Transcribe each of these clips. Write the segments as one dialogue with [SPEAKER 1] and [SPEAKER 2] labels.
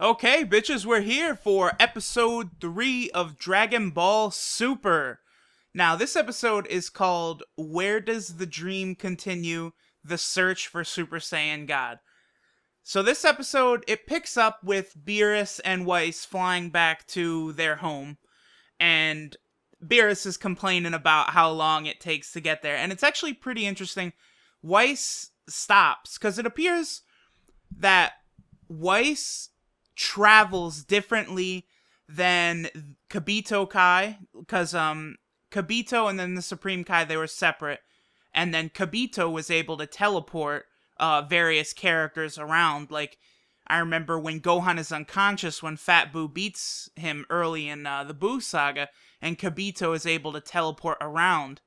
[SPEAKER 1] Okay, bitches, we're here for episode 3 of Dragon Ball Super. Now, this episode is called Where Does the Dream Continue? The Search for Super Saiyan God. So this episode, it picks up with Beerus and Weiss flying back to their home, and Beerus is complaining about how long it takes to get there, and it's actually pretty interesting. Weiss stops, because it appears that Weiss travels differently than Kabito Kai, because Kabito and then the Supreme Kai, they were separate, and then Kabito was able to teleport various characters around. Like, I remember when Gohan is unconscious when Fat Boo beats him early in the Boo saga, and Kabito is able to teleport around.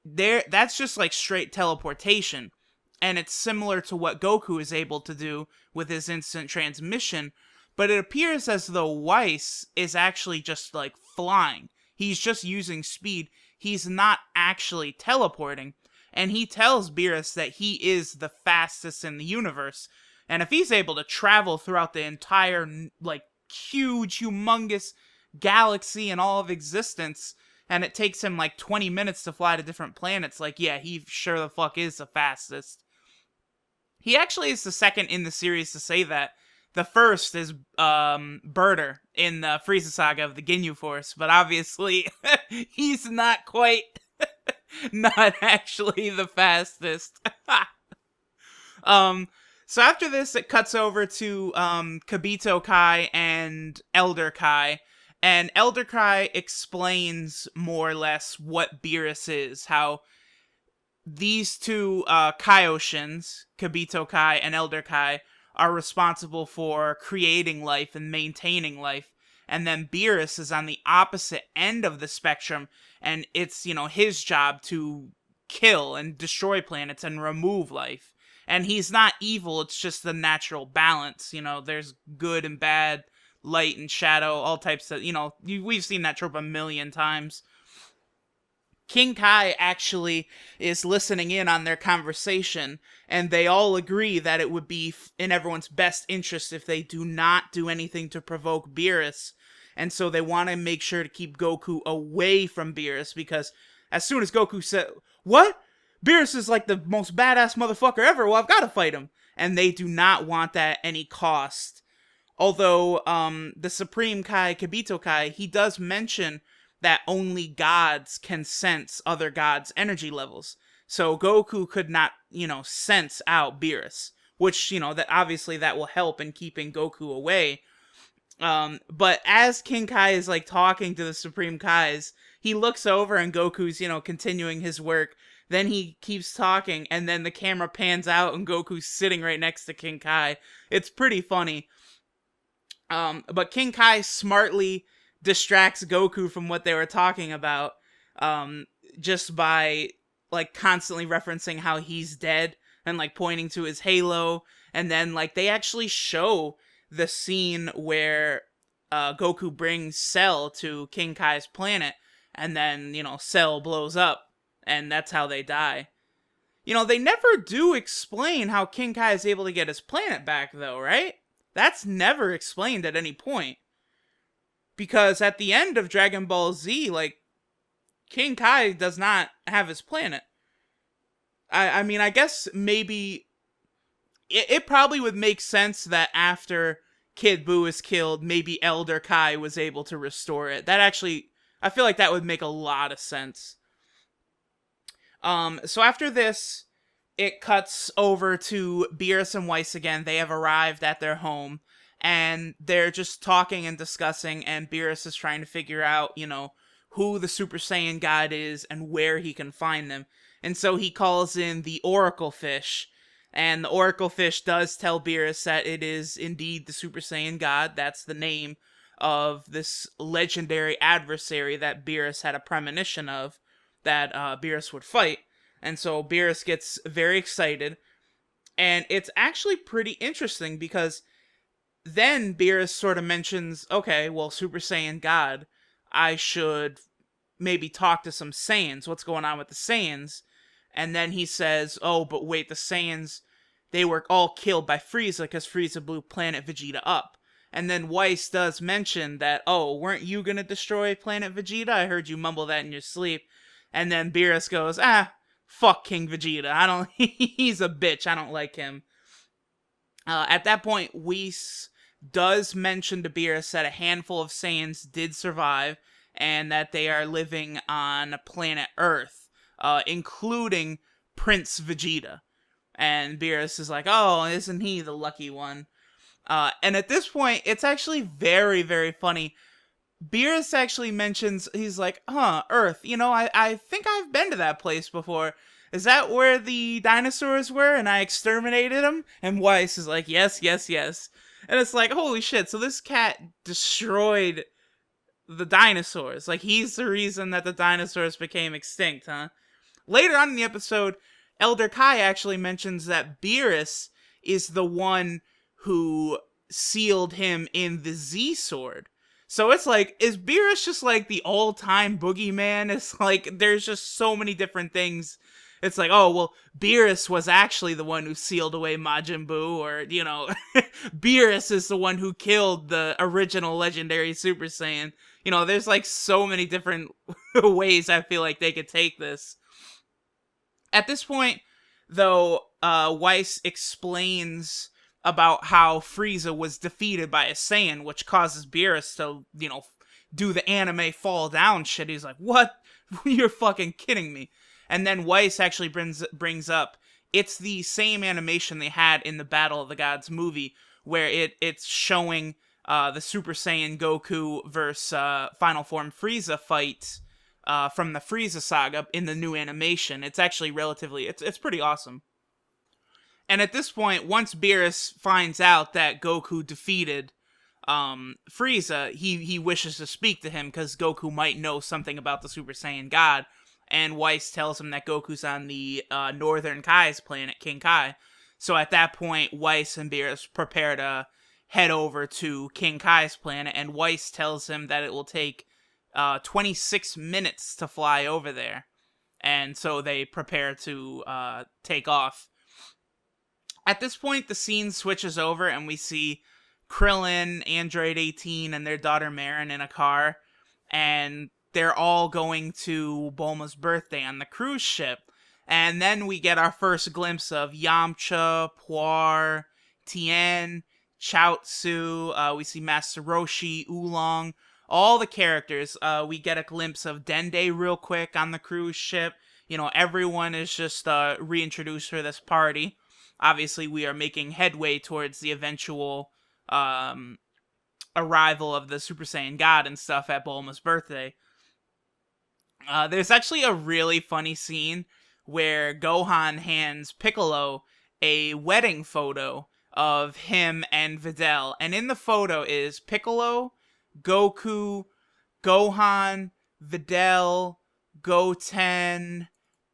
[SPEAKER 1] That's just like straight teleportation, and it's similar to what Goku is able to do with his instant transmission, but it appears as though Weiss is actually just like flying. He's just using speed. He's not actually teleporting, and he tells Beerus that he is the fastest in the universe, and if he's able to travel throughout the entire, like, huge, humongous galaxy and all of existence, and it takes him like 20 minutes to fly to different planets, like, yeah, he sure the fuck is the fastest. He actually is the second in the series to say that. The first is Birder in the Frieza saga of the Ginyu Force, but obviously he's not quite, not actually the fastest. So after this, it cuts over to Kabito Kai and Elder Kai, and Elder Kai explains more or less what Beerus is, how these two Kaioshins, Kabito Kai and Elder Kai, are responsible for creating life and maintaining life. And then Beerus is on the opposite end of the spectrum, and it's, his job to kill and destroy planets and remove life. And he's not evil, it's just the natural balance. There's good and bad, light and shadow, all types of, we've seen that trope a million times. King Kai actually is listening in on their conversation, and they all agree that it would be in everyone's best interest if they do not do anything to provoke Beerus, and so they want to make sure to keep Goku away from Beerus, because as soon as Goku said, "What? Beerus is like the most badass motherfucker ever, well, I've got to fight him," and they do not want that at any cost. Although, the Supreme Kai, Kabito Kai, he does mention that only gods can sense other gods' energy levels. So Goku could not, sense out Beerus, which, that obviously that will help in keeping Goku away. But as King Kai is like talking to the Supreme Kais, he looks over and Goku's, continuing his work. Then he keeps talking, and then the camera pans out and Goku's sitting right next to King Kai. It's pretty funny. But King Kai smartly distracts Goku from what they were talking about, just by like constantly referencing how he's dead and like pointing to his halo, and then like they actually show the scene where Goku brings Cell to King Kai's planet, and then Cell blows up, and that's how they die. They never do explain how King Kai is able to get his planet back, though, right? That's never explained at any point. Because at the end of Dragon Ball Z, like, King Kai does not have his planet. I mean, I guess maybe it probably would make sense that after Kid Buu is killed, maybe Elder Kai was able to restore it. That actually, I feel like that would make a lot of sense. So after this, it cuts over to Beerus and Weiss again. They have arrived at their home, and they're just talking and discussing, and Beerus is trying to figure out, who the Super Saiyan God is and where he can find them. And so he calls in the Oracle Fish, and the Oracle Fish does tell Beerus that it is indeed the Super Saiyan God. That's the name of this legendary adversary that Beerus had a premonition of, that Beerus would fight. And so Beerus gets very excited, and it's actually pretty interesting because then Beerus sort of mentions, okay, well, Super Saiyan God, I should maybe talk to some Saiyans. What's going on with the Saiyans? And then he says, oh, but wait, the Saiyans, they were all killed by Frieza because Frieza blew Planet Vegeta up. And then Weiss does mention that, oh, weren't you gonna destroy Planet Vegeta? I heard you mumble that in your sleep. And then Beerus goes, fuck King Vegeta. I don't, he's a bitch. I don't like him. At that point, Whis does mention to Beerus that a handful of Saiyans did survive and that they are living on planet Earth, including Prince Vegeta. And Beerus is like, oh, isn't he the lucky one? And at this point, it's actually very, very funny. Beerus actually mentions, he's like, Earth, I think I've been to that place before. Is that where the dinosaurs were and I exterminated them? And Weiss is like, yes, yes, yes. And it's like, holy shit, so this cat destroyed the dinosaurs. Like, he's the reason that the dinosaurs became extinct, huh? Later on in the episode, Elder Kai actually mentions that Beerus is the one who sealed him in the Z Sword. So it's like, is Beerus just like the all-time boogeyman? It's like, there's just so many different things. It's like, oh, well, Beerus was actually the one who sealed away Majin Buu, or, Beerus is the one who killed the original legendary Super Saiyan. There's like so many different ways I feel like they could take this. At this point, though, Weiss explains about how Frieza was defeated by a Saiyan, which causes Beerus to, do the anime fall down shit. He's like, what? You're fucking kidding me. And then Weiss actually brings up, it's the same animation they had in the Battle of the Gods movie, where it's showing the Super Saiyan Goku versus Final Form Frieza fight from the Frieza saga in the new animation. It's actually it's pretty awesome. And at this point, once Beerus finds out that Goku defeated Frieza, he wishes to speak to him because Goku might know something about the Super Saiyan God. And Weiss tells him that Goku's on the Northern Kai's planet, King Kai. So at that point, Weiss and Beerus prepare to head over to King Kai's planet, and Weiss tells him that it will take 26 minutes to fly over there. And so they prepare to take off. At this point, the scene switches over, and we see Krillin, Android 18, and their daughter Marin in a car, and they're all going to Bulma's birthday on the cruise ship. And then we get our first glimpse of Yamcha, Puar, Tien, Chaozu. We see Master Roshi, Oolong, all the characters. We get a glimpse of Dende real quick on the cruise ship. Everyone is just reintroduced for this party. Obviously, we are making headway towards the eventual arrival of the Super Saiyan God and stuff at Bulma's birthday. There's actually a really funny scene where Gohan hands Piccolo a wedding photo of him and Videl. And in the photo is Piccolo, Goku, Gohan, Videl, Goten,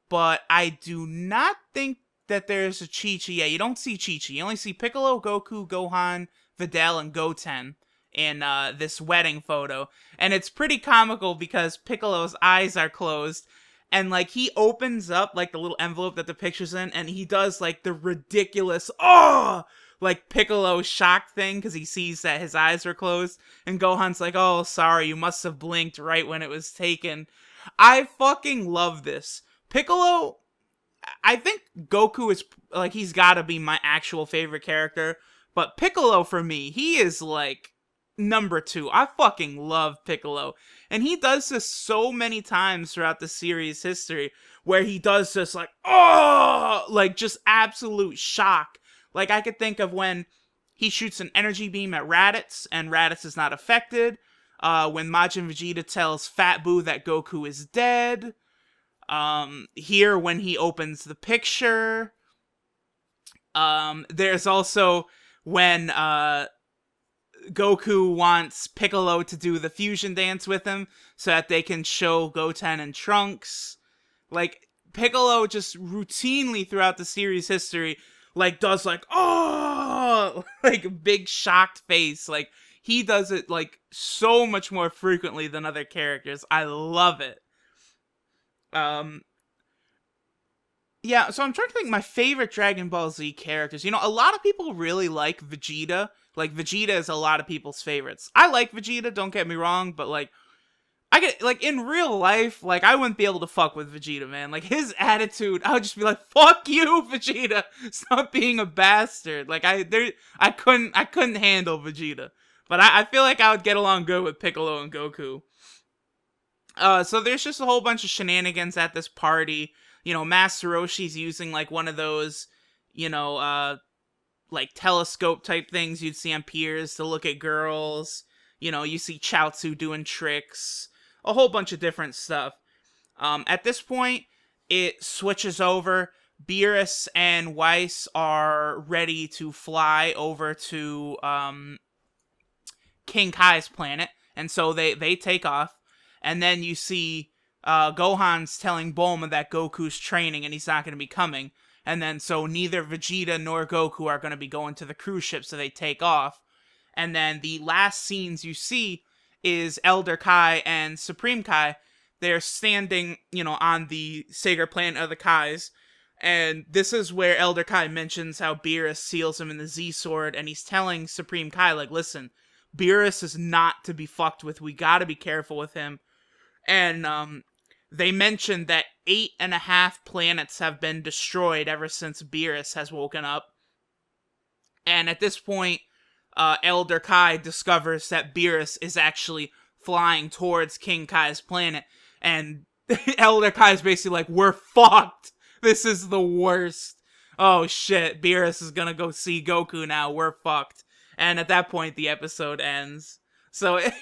[SPEAKER 1] but I do not think that there's a Chi-Chi. Yeah, you don't see Chi-Chi. You only see Piccolo, Goku, Gohan, Videl, and Goten in this wedding photo. And it's pretty comical because Piccolo's eyes are closed, and like he opens up like the little envelope that the picture's in, and he does like the ridiculous like Piccolo shocked thing because he sees that his eyes are closed, and Gohan's like, oh, sorry, you must have blinked right when it was taken. I fucking love this. Piccolo, I think Goku is like, he's gotta be my actual favorite character, but Piccolo for me, he is like number 2. I fucking love Piccolo. And he does this so many times throughout the series history, where he does this like, like just absolute shock. Like I could think of when he shoots an energy beam at Raditz, and Raditz is not affected. When Majin Vegeta tells Fat Buu that Goku is dead. Here when he opens the picture. There's also when Goku wants Piccolo to do the fusion dance with him so that they can show Goten and Trunks. Like, Piccolo just routinely throughout the series history, like, does like, like, big shocked face. Like, he does it, like, so much more frequently than other characters. I love it. Yeah, so I'm trying to think my favorite Dragon Ball Z characters. A lot of people really like Vegeta. Like, Vegeta is a lot of people's favorites. I like Vegeta, don't get me wrong, but, like, I get, like, in real life, like, I wouldn't be able to fuck with Vegeta, man. Like, his attitude, I would just be like, fuck you, Vegeta! Stop being a bastard. Like, I couldn't handle Vegeta. But I feel like I would get along good with Piccolo and Goku. So there's just a whole bunch of shenanigans at this party. You know, Master Roshi's using, like, one of those, you know, like, telescope type things you'd see on piers to look at girls. You know, you see Chaozu doing tricks. A whole bunch of different stuff. At this point, it switches over. Beerus and Weiss are ready to fly over to King Kai's planet. And so they take off. And then you see Gohan's telling Bulma that Goku's training and he's not going to be coming. And then so neither Vegeta nor Goku are going to be going to the cruise ship, so they take off. And then the last scenes you see is Elder Kai and Supreme Kai. They're standing, you know, on the sacred planet of the Kais. And this is where Elder Kai mentions how Beerus seals him in the Z-Sword. And he's telling Supreme Kai, like, listen, Beerus is not to be fucked with. We gotta be careful with him. And they mentioned that 8.5 planets have been destroyed ever since Beerus has woken up. And at this point, Elder Kai discovers that Beerus is actually flying towards King Kai's planet. And Elder Kai's basically like, we're fucked. This is the worst. Oh shit, Beerus is gonna go see Goku now. We're fucked. And at that point, the episode ends. So it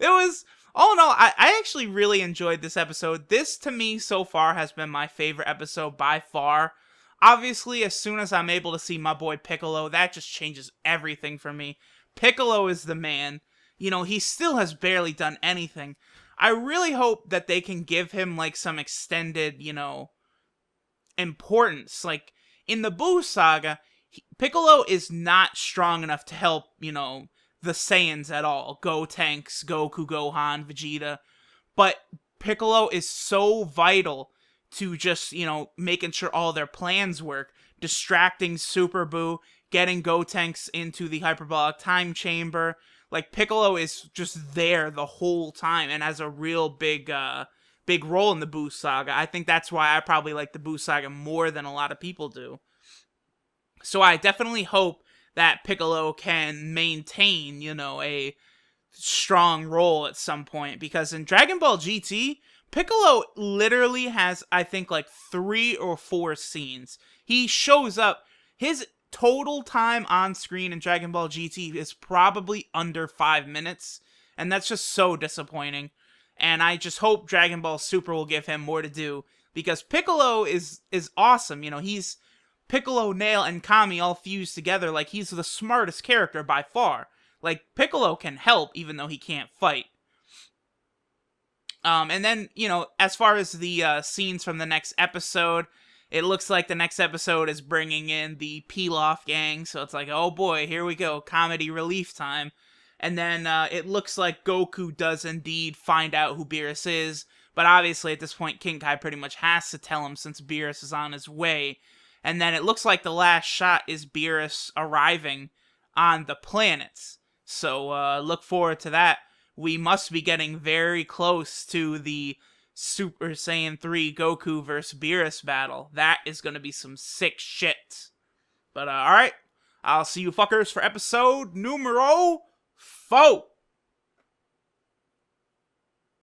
[SPEAKER 1] was... All in all, I actually really enjoyed this episode. This, to me, so far, has been my favorite episode by far. Obviously, as soon as I'm able to see my boy Piccolo, that just changes everything for me. Piccolo is the man. You know, he still has barely done anything. I really hope that they can give him, like, some extended, you know, importance. Like, in the Buu saga, Piccolo is not strong enough to help, you know, the Saiyans at all. Gotenks, Goku, Gohan, Vegeta. But Piccolo is so vital to just, you know, making sure all their plans work. Distracting Super Buu, getting Gotenks into the hyperbolic time chamber. Like, Piccolo is just there the whole time and has a real big role in the Buu saga. I think that's why I probably like the Buu saga more than a lot of people do. So I definitely hope that Piccolo can maintain, you know, a strong role at some point. Because in Dragon Ball GT, Piccolo literally has, I think, like 3 or 4 scenes. He shows up. His total time on screen in Dragon Ball GT is probably under 5 minutes. And that's just so disappointing. And I just hope Dragon Ball Super will give him more to do. Because Piccolo is awesome. You know, he's... Piccolo, Nail, and Kami all fused together. Like, he's the smartest character by far. Like, Piccolo can help, even though he can't fight. And then, you know, as far as the scenes from the next episode, it looks like the next episode is bringing in the Pilaf gang. So it's like, oh boy, here we go, comedy relief time. And then it looks like Goku does indeed find out who Beerus is. But obviously, at this point, King Kai pretty much has to tell him since Beerus is on his way. And then it looks like the last shot is Beerus arriving on the planets. So look forward to that. We must be getting very close to the Super Saiyan 3 Goku vs. Beerus battle. That is going to be some sick shit. But alright, I'll see you fuckers for episode numero 4.